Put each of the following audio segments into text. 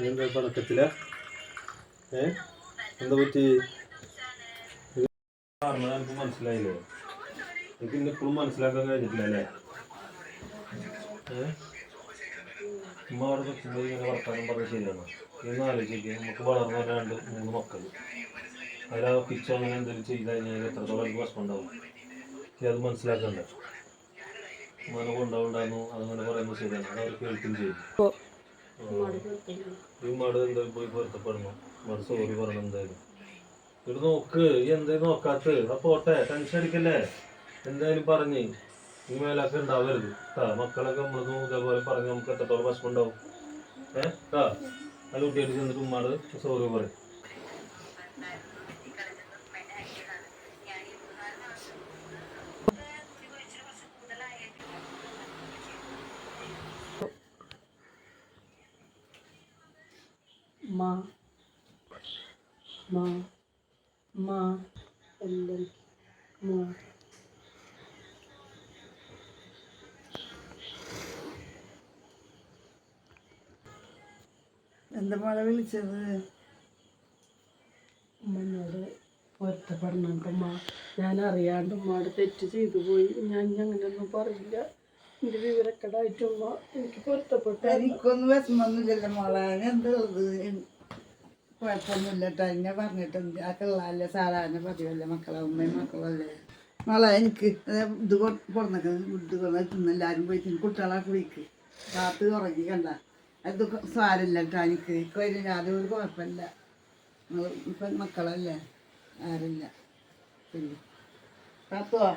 എന്താ പടക്കത്തില എന്താ പറ്റി എനിക്ക് മനസ്സിലായില്ലേ? എനിക്ക് ഇന്നെ ഇപ്പോഴും മനസ്സിലാക്കാൻ കഴിഞ്ഞിട്ടില്ല അല്ലേ? ഉമ്മ അവിടെ നിൽക്കുമ്പോൾ ഇങ്ങനെ വർത്താനം പറഞ്ഞാൽ ശരിയാണ്. ഇന്ന് ആലോചിക്കുക, നമുക്ക് വളർന്നു വരാൻ 2-3 മക്കൾ, അതിൽ ആ പിച്ചോ അങ്ങനെ എന്തെങ്കിലും ചെയ്ത് കഴിഞ്ഞാൽ എത്രത്തോളം എനിക്ക് വിഷമം ഉണ്ടാവും. അത് മനസ്സിലാക്കണ്ട. ഉമ്മനെ കൊണ്ടുപോകണ്ടായിരുന്നു അതങ്ങനെ പറയുമ്പോൾ ശരിയാണ്, അത് അവർ കേൾക്കുകയും ചെയ്യും. ഈ ഉമ്മയോട് എന്തായാലും പോയി പൊരുത്തപ്പെടണം, ഉമ്മയോട് സോറി പറയണം എന്തായാലും. ഇവിടെ നോക്ക്, എന്തായാലും നോക്കാത്ത ആ പോട്ടെ, ടെൻഷൻ അടിക്കല്ലേ. എന്തായാലും പറഞ്ഞ് ഈ മേലൊക്കെ ഉണ്ടാവരുത് മക്കളൊക്കെ നമ്മളൊന്നും ഇതേപോലെ പറഞ്ഞ് നമുക്ക് എത്രത്തോളം വിഷമം ഉണ്ടാവും. അത് കുട്ടിയായിട്ട് ചെന്നിട്ട് ഉമ്മാട് സോറി പറയും. എന്താ മോളെ വിളിച്ചത്? ഉമ്മനോട് പൊരുത്തപ്പെടണം ഉമ്മ. ഞാൻ അറിയാണ്ട് ഉമ്മയോട് തെറ്റ് ചെയ്തു പോയി. ഞാൻ അങ്ങനെയൊന്നും പറയില്ല. എൻ്റെ വിവരക്കേടായിട്ടുമ്മ എനിക്ക് പൊരുത്തപ്പെട്ട. എനിക്കൊന്നും വിഷമൊന്നുമില്ലല്ലോ മോളെ. എന്തത് കുഴപ്പമൊന്നുമില്ല കേട്ടോ. എന്നെ പറഞ്ഞിട്ടുണ്ട് ആ കിള്ളാല്ലേ സാധാരണ പതിവല്ലേ, മക്കളെ ഉമ്മയും മക്കളല്ലേ മോളെ. എനിക്ക് ഇത് കൊടുന്നൊക്കെ ഇത് തിന്ന് എല്ലാവരും പോയി തിന്ന് കുട്ടികളെ കുളിക്ക് കാത്ത് ഉറങ്ങി കണ്ട. അത് സാരമില്ല കേട്ടോ. എനിക്ക് യാതൊരു കുഴപ്പമില്ല. ഇപ്പം മക്കളല്ലേ, ആരില്ല. പിന്നെ പത്തുവോ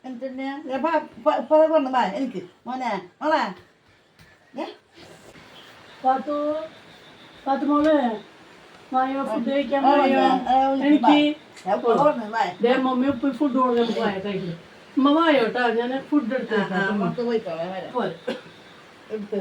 എന്തിനാ പറഞ്ഞു വാ എനിക്ക് മോനെ മോളെ മോളെ വായോ, ഫുഡ് കഴിക്കാൻ പോയോ? എനിക്ക് മമ്മി ഉപ്പ് ഫുഡ് കൊടുക്കാൻ പോയ കഴിക്കും. ഉമ്മ വായോട്ടാ, ഞാൻ ഫുഡ് എടുത്ത് പോയിക്കോളെ എടുത്ത്